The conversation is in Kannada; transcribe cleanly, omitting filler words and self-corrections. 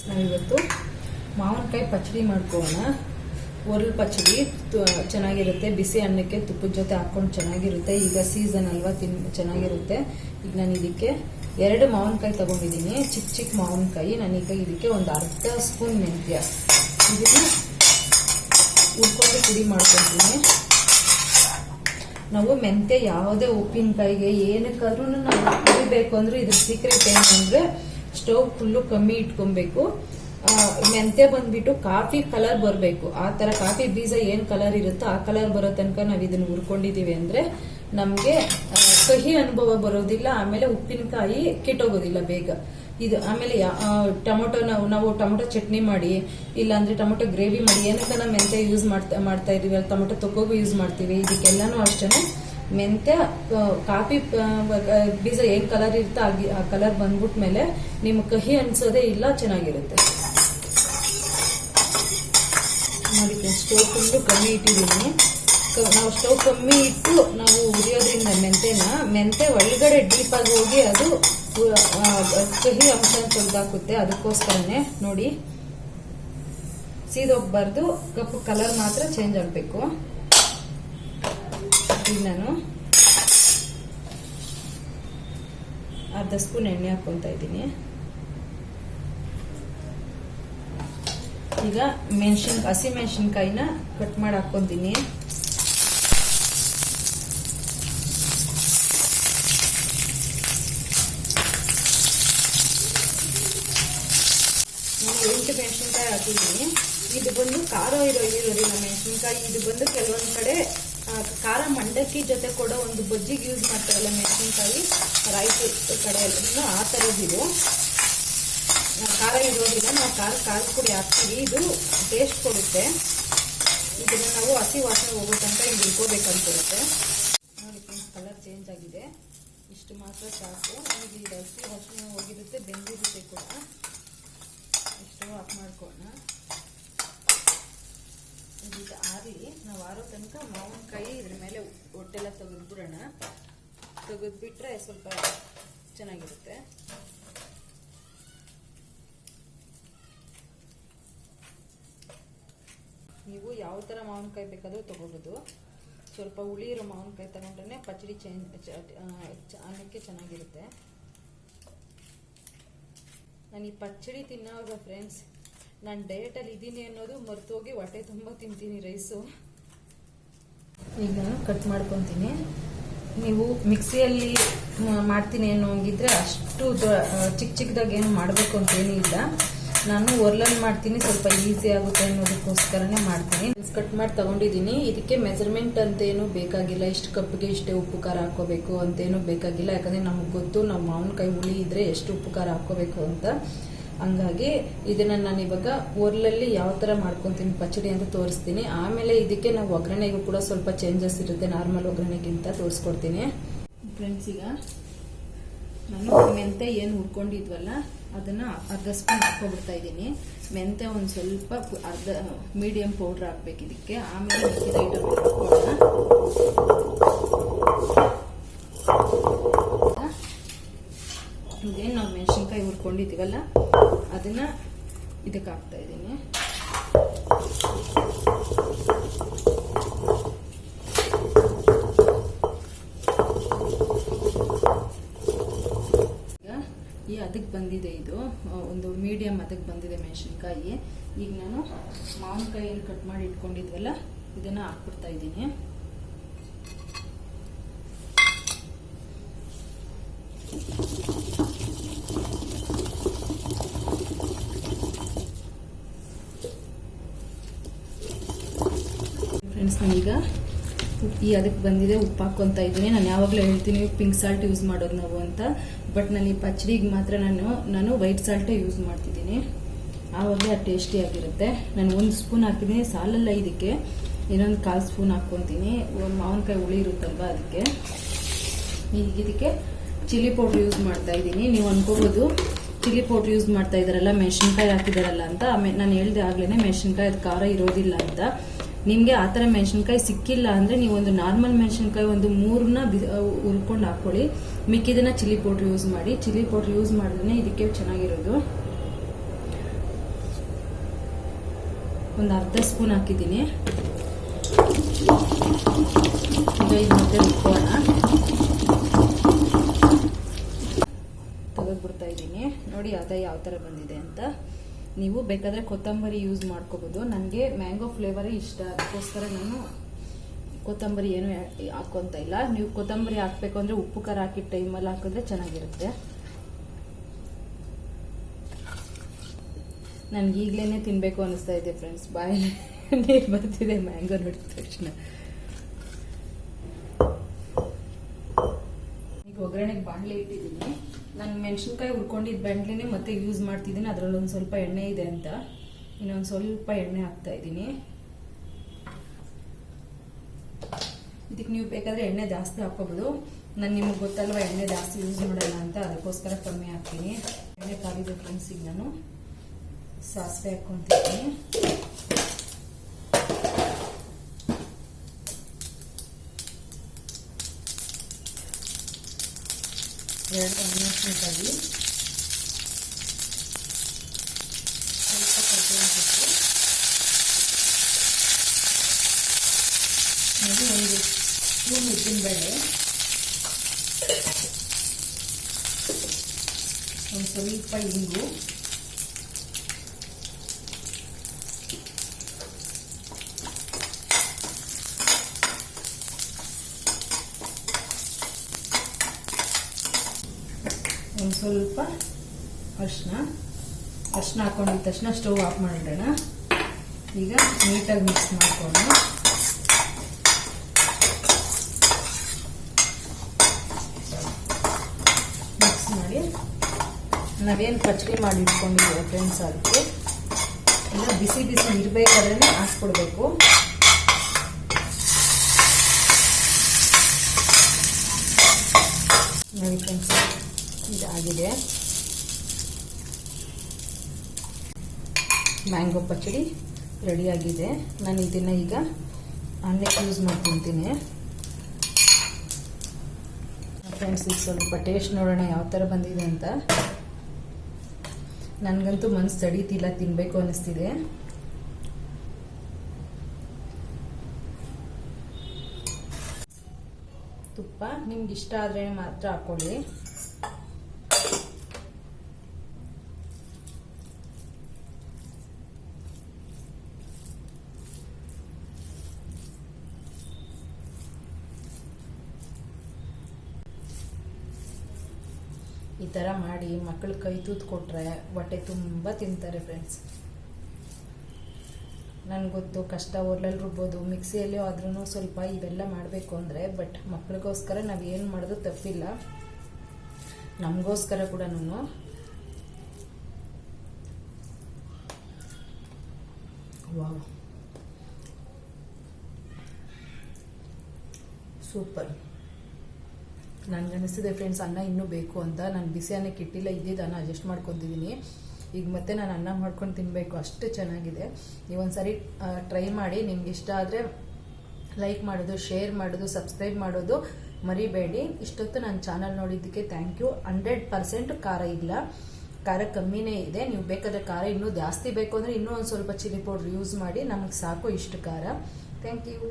ನಾವಿವತ್ತು ಮಾವಿನಕಾಯಿ ಪಚ್ಚಡಿ ಮಾಡ್ಕೋಣ. ಒರಳು ಪಚ್ಚಡಿ ಚೆನ್ನಾಗಿರುತ್ತೆ, ಬಿಸಿ ಅನ್ನಕ್ಕೆ ತುಪ್ಪದ ಜೊತೆ ಹಾಕೊಂಡು ಚೆನ್ನಾಗಿರುತ್ತೆ. ಈಗ ಸೀಸನ್ ಅಲ್ವಾ, ಚೆನ್ನಾಗಿರುತ್ತೆ. ಈಗ ನಾನು ಇದಕ್ಕೆ 2 ಮಾವಿನಕಾಯಿ ತಗೊಂಡಿದ್ದೀನಿ, ಚಿಕ್ಕ ಚಿಕ್ಕ ಮಾವಿನಕಾಯಿ. ನಾನೀಗ ಇದಕ್ಕೆ ಒಂದು ಅರ್ಧ ಸ್ಪೂನ್ ಮೆಂತ್ಯ ಇದನ್ನ ಹುರ್ಕೊಂಡು ಪುಡಿ ಮಾಡ್ಕೊತೀನಿ. ನಾವು ಮೆಂತ್ಯ ಯಾವುದೇ ಉಪ್ಪಿನಕಾಯಿಗೆ ಏನಕ್ಕಾದ್ರೂ ನಾವು ಕುಡಿಬೇಕು ಅಂದ್ರೆ ಇದ್ರ ಸೀಕ್ರೆಟ್ ಏನು ಅಂದ್ರೆ ಸ್ಟವ್ ಫುಲ್ಲು ಕಮ್ಮಿ ಇಟ್ಕೊಬೇಕು. ಮೆಂತ್ಯ ಬಂದ್ಬಿಟ್ಟು ಕಾಫಿ ಕಲರ್ ಬರಬೇಕು. ಆ ತರ ಕಾಫಿ ಬೀಜ ಏನ್ ಕಲರ್ ಇರುತ್ತೋ ಆ ಕಲರ್ ಬರೋ ತನಕ ನಾವು ಇದನ್ನ ಹುರ್ಕೊಂಡಿದೀವಿ ಅಂದ್ರೆ ನಮ್ಗೆ ಕಹಿ ಅನುಭವ ಬರೋದಿಲ್ಲ. ಆಮೇಲೆ ಉಪ್ಪಿನಕಾಯಿ ಕೆಟ್ಟೋಗೋದಿಲ್ಲ ಬೇಗ. ಇದು ಆಮೇಲೆ ಟೊಮೊಟೊ ನಾವು ಟೊಮೊಟೊ ಚಟ್ನಿ ಮಾಡಿ, ಇಲ್ಲಾಂದ್ರೆ ಟೊಮೊಟೊ ಗ್ರೇವಿ ಮಾಡಿ, ಏನಕ್ಕೆ ನಾವು ಮೆಂತ್ಯ ಯೂಸ್ ಮಾಡ್ತಾ ಇದೀವಿ, ಟೊಮೊಟೊ ತೊಕ್ಕೋಗೂ ಯೂಸ್ ಮಾಡ್ತೀವಿ. ಇದಕ್ಕೆಲ್ಲಾನು ಅಷ್ಟೇನೆ ಮೆಂತ್ಯ ಕಾಫಿ ಬೀಜ ಏನ್ ಕಲರ್ ಇರುತ್ತೆ ಆ ಕಲರ್ ಬಂದ್ಬಿಟ್ಮೇಲೆ ನಿಮ್ಗೆ ಕಹಿ ಅನ್ಸೋದೇ ಇಲ್ಲ, ಚೆನ್ನಾಗಿರುತ್ತೆ. ನೋಡಿ, ಸ್ಟವ್ ಫುಲ್ಲು ಕಮ್ಮಿ ಇಟ್ಟಿದ್ದೀನಿ. ನಾವು ಸ್ಟವ್ ಕಮ್ಮಿ ಇಟ್ಟು ನಾವು ಉರಿಯೋದ್ರಿಂದ ಮೆಂತ್ಯ ಒಳಗಡೆ ಡೀಪ್ ಆಗಿ ಹೋಗಿ ಅದು ಕಹಿ ಅಂಶ ತೊಳೆದಾಕುತ್ತೆ. ಅದಕ್ಕೋಸ್ಕರನೇ ನೋಡಿ, ಸೀದೋಗ್ಬಾರ್ದು, ಕಪ್ಪು ಕಲರ್ ಮಾತ್ರ ಚೇಂಜ್ ಆಗಬೇಕು. ಈಗ ನಾನು ಅರ್ಧ ಸ್ಪೂನ್ ಎಣ್ಣೆ ಹಾಕೊಂತ ಇದ್ದೀನಿ. ಈಗ ಹಸಿ ಮೆಣಸಿನ್ಕಾಯಿನ ಕಟ್ ಮಾಡಿ ಹಾಕೊಂತೀನಿ. ನಾನು 8 ಮೆಣಸಿನ್ಕಾಯಿ ಹಾಕಿದ್ದೀನಿ. ಇದು ಬಂದು ಖಾರ ಇರೋದಿಲ್ಲ ಮೆಣಸಿನ್ಕಾಯಿ. ಇದು ಬಂದು ಕೆಲವೊಂದ್ ಕಡೆ ಖಾರ ಮಂಡಕ್ಕಿ ಜೊತೆ ಕೂಡ ಒಂದು ಬಜ್ಜಿಗೆ ಯೂಸ್ ಮಾಡ್ತಾರಲ್ಲ ಮೆಣಸಿನ್ಕಾಯಿ, ರಾಯಚೂರು ಕಡೆ ಎಲ್ಲ ಆ ಥರದ್ದು. ಖಾರ ಇರೋದ್ರಿಂದ ನಾವು ಖಾರ ಪುಡಿ ಹಾಕ್ತೀವಿ. ಇದು ಟೇಸ್ಟ್ ಕೊಡುತ್ತೆ. ಇದನ್ನ ನಾವು ಹಸಿ ವಾಸನೆ ಹೋಗೋ ತನಕ ಹಿಂಗೆ ಇಟ್ಕೋಬೇಕಂತಿರುತ್ತೆ. ನೋಡಿ, ಕಲರ್ ಚೇಂಜ್ ಆಗಿದೆ. ಇಷ್ಟು ಮಾತ್ರ ಸಾಕು. ನಮಗೆ ಇದು ಹಸಿ ವಾಸನೆ ಹೋಗಿರುತ್ತೆ, ಬೆಂದಿರುತ್ತೆ ಕೂಡ. ಇಷ್ಟು ಆಫ್ ಮಾಡ್ಕೊಳ್ಳೋಣ. ಇದು ಆರಲಿ. ನಾವು ಆರೋ ತನಕ ಮಾವಿನಕಾಯಿ ಇದ್ರ ಮೇಲೆ ಹೊಟ್ಟೆಲ್ಲ ತೆಗೆದ್ಬಿಡೋಣ. ತೆಗೆದ್ಬಿಟ್ರೆ ಸ್ವಲ್ಪ ಚೆನ್ನಾಗಿರುತ್ತೆ. ನೀವು ಯಾವ ಥರ ಮಾವಿನಕಾಯಿ ಬೇಕಾದರೂ ತಗೋಬೋದು. ಸ್ವಲ್ಪ ಹುಳಿ ಇರೋ ಮಾವಿನಕಾಯಿ ತಗೊಂಡ್ರೆ ಪಚ್ಚಡಿ ಅನ್ನಕ್ಕೆ ಚೆನ್ನಾಗಿರುತ್ತೆ. ನಾನು ಈ ಪಚ್ಚಡಿ ತಿನ್ನೋವಾಗ ಫ್ರೆಂಡ್ಸ್, ನಾನು ಡಯಟಲ್ಲಿ ಇದ್ದೀನಿ ಅನ್ನೋದು ಮರ್ತೋಗಿ ಹೊಟ್ಟೆ ತುಂಬ ತಿಂತೀನಿ ರೈಸು. ಈಗ ನಾನು ಕಟ್ ಮಾಡ್ಕೊತೀನಿ. ನೀವು ಮಿಕ್ಸಿಯಲ್ಲಿ ಮಾಡ್ತೀನಿ ಅನ್ನೋ ಹಂಗಿದ್ರೆ ಅಷ್ಟು ಚಿಕ್ಕ ಚಿಕ್ಕದಾಗಿ ಏನು ಮಾಡಬೇಕು ಅಂತೇನೂ ಇಲ್ಲ. ನಾನು ಒರ್ಲಲ್ಲಿ ಮಾಡ್ತೀನಿ, ಸ್ವಲ್ಪ ಈಸಿ ಆಗುತ್ತೆ ಅನ್ನೋದಕ್ಕೋಸ್ಕರನೇ ಮಾಡ್ತೀನಿ. ಕಟ್ ಮಾಡಿ ತಗೊಂಡಿದ್ದೀನಿ. ಇದಕ್ಕೆ ಮೆಜರ್ಮೆಂಟ್ ಅಂತೇನು ಬೇಕಾಗಿಲ್ಲ. ಇಷ್ಟು ಕಪ್ಪಿಗೆ ಇಷ್ಟೇ ಉಪ್ಪು ಖಾರ ಹಾಕೋಬೇಕು ಅಂತೇನು ಬೇಕಾಗಿಲ್ಲ. ಯಾಕಂದ್ರೆ ನಮ್ಗೆ ಗೊತ್ತು ನಾವು ಮಾವಿನಕಾಯಿ ಹುಳಿ ಇದ್ರೆ ಎಷ್ಟು ಉಪ್ಪು ಖಾರ ಹಾಕೋಬೇಕು ಅಂತ. ಹಂಗಾಗಿ ಇದನ್ನ ನಾನು ಇವಾಗ ಒರ್ಲಲ್ಲಿ ಯಾವ ತರ ಮಾಡ್ಕೊತೀನಿ ಪಚ್ಚಡಿ ಅಂತ ತೋರಿಸ್ತೀನಿ. ಆಮೇಲೆ ಇದಕ್ಕೆ ನಾವು ಒಗ್ಗರಣೆಗೂ ಕೂಡ ಸ್ವಲ್ಪ ಚೇಂಜಸ್ ಇರುತ್ತೆ, ನಾರ್ಮಲ್ ಒಗ್ಗರಣೆಗಿಂತ ತೋರಿಸ್ಕೊಡ್ತೀನಿ. ಫ್ರೆಂಡ್ಸ್, ಈಗ ನಾನು ಮೆಂತ್ಯ ಏನು ಹುರ್ಕೊಂಡಿದ್ವಲ್ಲ ಅದನ್ನ ಅರ್ಧ ಸ್ಪೂನ್ ಹಾಕೋಬಿಡ್ತಾ ಇದ್ದೀನಿ. ಮೆಂತ್ಯ ಒಂದು ಸ್ವಲ್ಪ ಅರ್ಧ ಮೀಡಿಯಂ ಪೌಡ್ರ್ ಹಾಕ್ಬೇಕು ಇದಕ್ಕೆ. ಆಮೇಲೆ ಮಿಕ್ಕಿದ ಐಟಮ್ ಹಾಕೋಣ. ಇದೇನು ನಾವು ಮೆಣಸಿನ್ಕಾಯಿ ಹುರ್ಕೊಂಡಿದ್ದೀವಲ್ಲ ಅದನ್ನ ಇದಕ್ಕೆ ಹಾಕ್ತಾ ಇದ್ದೀನಿ. ಈ ಅದಕ್ಕೆ ಬಂದಿದೆ, ಇದು ಒಂದು ಮೀಡಿಯಂ ಅದಕ್ಕೆ ಬಂದಿದೆ ಮೆಣಸಿನ್ಕಾಯಿ. ಈಗ ನಾನು ಮಾವಿನಕಾಯಿಯಲ್ಲಿ ಕಟ್ ಮಾಡಿ ಇಟ್ಕೊಂಡಿದ್ವಲ್ಲ ಇದನ್ನ ಹಾಕ್ಬಿಡ್ತಾ ಇದ್ದೀನಿ. ಫ್ರೆಂಡ್ಸ್, ನಾನೀಗ ಅದಕ್ಕೆ ಬಂದಿದೆ ಉಪ್ಪು ಹಾಕೊಂತ ಇದ್ದೀನಿ. ನಾನು ಯಾವಾಗಲೂ ಹೇಳ್ತೀನಿ ಪಿಂಕ್ ಸಾಲ್ಟ್ ಯೂಸ್ ಮಾಡೋದು ನಾವು ಅಂತ. ಬಟ್ ನಾನು ಈ ಪಚ್ಚಡಿಗೆ ಮಾತ್ರ ನಾನು ವೈಟ್ ಸಾಲ್ಟೇ ಯೂಸ್ ಮಾಡ್ತಿದ್ದೀನಿ. ಆವಾಗಲೇ ಅದು ಟೇಸ್ಟಿ ಆಗಿರುತ್ತೆ. ನಾನು 1 ಸ್ಪೂನ್ ಹಾಕಿದ್ದೀನಿ, ಸಾಲಲ್ಲ ಇದಕ್ಕೆ. ಇನ್ನೊಂದು 1/4 ಸ್ಪೂನ್ ಹಾಕ್ಕೊತೀನಿ. ಮಾವಿನಕಾಯಿ ಹುಳಿ ಇರುತ್ತಲ್ವ ಅದಕ್ಕೆ. ಈಗ ಇದಕ್ಕೆ ಚಿಲ್ಲಿ ಪೌಡ್ರ್ ಯೂಸ್ ಮಾಡ್ತಾ ಇದ್ದೀನಿ. ನೀವು ಅನ್ಕೋಬೋದು ಚಿಲ್ಲಿ ಪೌಡ್ರ್ ಯೂಸ್ ಮಾಡ್ತಾ ಇದ್ದಾರಲ್ಲ, ಮೆಣಸಿನ್ಕಾಯಿ ಹಾಕಿದಾರಲ್ಲ ಅಂತ. ನಾನು ಹೇಳ್ದೆ ಆಗ್ಲೇನೆ ಮೆಣಸಿನ್ಕಾಯಿ ಅದು ಖಾರ ಇರೋದಿಲ್ಲ ಅಂತ. ನಿಮಗೆ ಆ ಥರ ಮೆಣಸಿನ್ಕಾಯಿ ಸಿಕ್ಕಿಲ್ಲ ಅಂದರೆ ನೀವು ಒಂದು ನಾರ್ಮಲ್ ಮೆಣಸಿನ್ಕಾಯಿ ಒಂದು 3ನ ಹುರ್ಕೊಂಡು ಹಾಕ್ಕೊಳ್ಳಿ. ಮಿಕ್ಕಿದನ್ನ ಚಿಲ್ಲಿ ಪೌಡ್ರ್ ಯೂಸ್ ಮಾಡಿ. ಚಿಲ್ಲಿ ಪೌಡ್ರ್ ಯೂಸ್ ಮಾಡಿದ್ರೆ ಇದಕ್ಕೆ ಚೆನ್ನಾಗಿರೋದು. ಒಂದು ಅರ್ಧ ಸ್ಪೂನ್ ಹಾಕಿದ್ದೀನಿ. ಈಗ ಇದು ಮತ್ತೆ ರುಬ್ಬೋಣ. ತೆಗೆದ್ಬಿಡ್ತಾ ಇದ್ದೀನಿ. ನೋಡಿ ಅದ ಯಾವ ಥರ ಬಂದಿದೆ ಅಂತ. ನೀವು ಬೇಕಾದರೆ ಕೊತ್ತಂಬರಿ ಯೂಸ್ ಮಾಡ್ಕೋಬೋದು. ನನಗೆ ಮ್ಯಾಂಗೋ ಫ್ಲೇವರೇ ಇಷ್ಟ, ಅದಕ್ಕೋಸ್ಕರ ನಾನು ಕೊತ್ತಂಬರಿ ಏನು ಹಾಕೋಂತ ಇಲ್ಲ. ನೀವು ಕೊತ್ತಂಬರಿ ಹಾಕಬೇಕು ಅಂದರೆ ಉಪ್ಪು ಖಾರ ಹಾಕಿದ ಟೈಮಲ್ಲಿ ಹಾಕಿದ್ರೆ ಚೆನ್ನಾಗಿರುತ್ತೆ. ನನಗೆ ಈಗಲೇ ತಿನ್ನಬೇಕು ಅನಿಸ್ತಾ ಇದೆ ಫ್ರೆಂಡ್ಸ್. ಬಾಯಲ್ಲಿ ನೀರು ಬರ್ತಿದೆ ಮ್ಯಾಂಗೋ ನೋಡಿದ ತಕ್ಷಣ. ಈಗ ಒಗ್ಗರಣೆಗೆ ಬಾಣಲೆ ಇಟ್ಟಿದ್ದೀನಿ. ನಾನು ಮೆಣಸಿನ್ಕಾಯಿ ಹುರ್ಕೊಂಡಿದ್ದು ಬಾಣಲೆನೇ ಮತ್ತೆ ಯೂಸ್ ಮಾಡ್ತಿದ್ದೀನಿ. ಅದರಲ್ಲಿ ಒಂದು ಸ್ವಲ್ಪ ಎಣ್ಣೆ ಇದೆ ಅಂತ ಇನ್ನೊಂದು ಸ್ವಲ್ಪ ಎಣ್ಣೆ ಹಾಕ್ತಾ ಇದ್ದೀನಿ. ಇದಕ್ಕೆ ನೀವು ಬೇಕಾದರೆ ಎಣ್ಣೆ ಜಾಸ್ತಿ ಹಾಕೋಬೋದು. ನಾನು ನಿಮಗೆ ಗೊತ್ತಲ್ವ ಎಣ್ಣೆ ಜಾಸ್ತಿ ಯೂಸ್ ಮಾಡಲ್ಲ ಅಂತ, ಅದಕ್ಕೋಸ್ಕರ ಕಮ್ಮಿ ಹಾಕ್ತೀನಿ. ಎಣ್ಣೆ ಕಾಲಿದೆ ಫ್ರೆಂಡ್ಸ್. ಈಗ ನಾನು ಸಾಸಿವೆ ಹಾಕ್ಕೊಂತೀನಿ. ಎರಡು ಮೆಣಸಿನಕಾಯಿ, ಸ್ವಲ್ಪ ಕರ್ಬೇವಿನ ಸೊಪ್ಪು, ಹಾಗೂ ಒಂದು ಸ್ಪೂನ್ ಉದ್ದಿನಬೇಳೆ, ಒಂದು ಸ್ವಲ್ಪ ಇಂಗು, ಒಂದು ಸ್ವಲ್ಪ ಅರಿಶಿನ ಹಾಕೊಂಡಿದ ತಕ್ಷಣ ಸ್ಟವ್ ಆಫ್ ಮಾಡಿಡೋಣ. ಈಗ ನೀಟಾಗಿ ಮಿಕ್ಸ್ ಮಾಡ್ಕೊಂಡು ಮಿಕ್ಸ್ ಮಾಡಿ ನಾವೇನು ಪಚ್ಚಡಿ ಮಾಡಿ ಇಟ್ಕೊಂಡಿದ್ದೀವಿ ಫ್ರೆಂಡ್ಸ್, ಅದಕ್ಕೆ ಎಲ್ಲ ಬಿಸಿ ಬಿಸಿ ಇರಬೇಕಾದ್ರೆ ಹಾಕ್ಕೊಡ್ಬೇಕು. ನೋಡಿ ಫ್ರೆಂಡ್ಸ್, ಇದಾಗಿದೆ ಮ್ಯಾಂಗೋ ಪಚ್ಚಡಿ ರೆಡಿಯಾಗಿದೆ. ನಾನು ಇದನ್ನು ಈಗ ಅನ್ನಕ್ಕೆ ಯೂಸ್ ಮಾಡ್ಕೊತೀನಿ ಫ್ರೆಂಡ್ಸ್. ಈಗ ಸ್ವಲ್ಪ ಟೇಸ್ಟ್ ನೋಡೋಣ ಯಾವ ಥರ ಬಂದಿದೆ ಅಂತ. ನನಗಂತೂ ಮನಸ್ಸು ತಡೀತಿಲ್ಲ, ತಿನ್ನಬೇಕು ಅನ್ನಿಸ್ತಿದೆ. ತುಪ್ಪ ನಿಮ್ಗೆ ಇಷ್ಟ ಆದರೆ ಮಾತ್ರ ಹಾಕೊಳ್ಳಿ. ಈ ಥರ ಮಾಡಿ ಮಕ್ಕಳು ಕೈ ತೂತು ಕೊಟ್ಟರೆ ಹೊಟ್ಟೆ ತುಂಬ ತಿಂತಾರೆ ಫ್ರೆಂಡ್ಸ್. ನನಗೆ ಗೊತ್ತು ಕಷ್ಟ, ಒರ್ಲಲ್ಲಿ ರುಬ್ಬೋದು, ಮಿಕ್ಸಿಯಲ್ಲಿ ಆದ್ರೂ ಸ್ವಲ್ಪ ಇವೆಲ್ಲ ಮಾಡಬೇಕು ಅಂದರೆ, ಬಟ್ ಮಕ್ಕಳಿಗೋಸ್ಕರ ನಾವು ಏನು ಮಾಡೋದು ತಪ್ಪಿಲ್ಲ, ನಮಗೋಸ್ಕರ ಕೂಡ. Wow, super. ನನಗನ್ನಿಸ್ತಿದೆ ಫ್ರೆಂಡ್ಸ್ ಅನ್ನ ಇನ್ನೂ ಬೇಕು ಅಂತ. ನಾನು ಬಿಸಿ ಅನ್ನಕ್ಕೆ ಇಟ್ಟಿಲ್ಲ, ಇದ್ದಿದ್ದು ಅನ್ನ ಅಡ್ಜಸ್ಟ್ ಮಾಡ್ಕೊತಿದ್ದೀನಿ. ಈಗ ಮತ್ತೆ ನಾನು ಅನ್ನ ಮಾಡ್ಕೊಂಡು ತಿನ್ನಬೇಕು, ಅಷ್ಟು ಚೆನ್ನಾಗಿದೆ. ನೀವೊಂದ್ಸರಿ ಟ್ರೈ ಮಾಡಿ. ನಿಮ್ಗೆ ಇಷ್ಟ ಆದರೆ ಲೈಕ್ ಮಾಡೋದು, ಶೇರ್ ಮಾಡೋದು, ಸಬ್ಸ್ಕ್ರೈಬ್ ಮಾಡೋದು ಮರಿಬೇಡಿ. ಇಷ್ಟೊತ್ತು ನನ್ನ ಚಾನಲ್ ನೋಡಿದ್ದಕ್ಕೆ ಥ್ಯಾಂಕ್ ಯು. 100% ಖಾರ ಇಲ್ಲ, ಖಾರ ಕಮ್ಮಿನೇ ಇದೆ. ನೀವು ಬೇಕಾದರೆ ಖಾರ ಇನ್ನೂ ಜಾಸ್ತಿ ಬೇಕು ಅಂದರೆ ಇನ್ನೂ ಒಂದು ಸ್ವಲ್ಪ ಚಿಲ್ಲಿ ಪೌಡ್ರ್ ಯೂಸ್ ಮಾಡಿ. ನಮಗೆ ಸಾಕು ಇಷ್ಟು ಖಾರ. Thank you.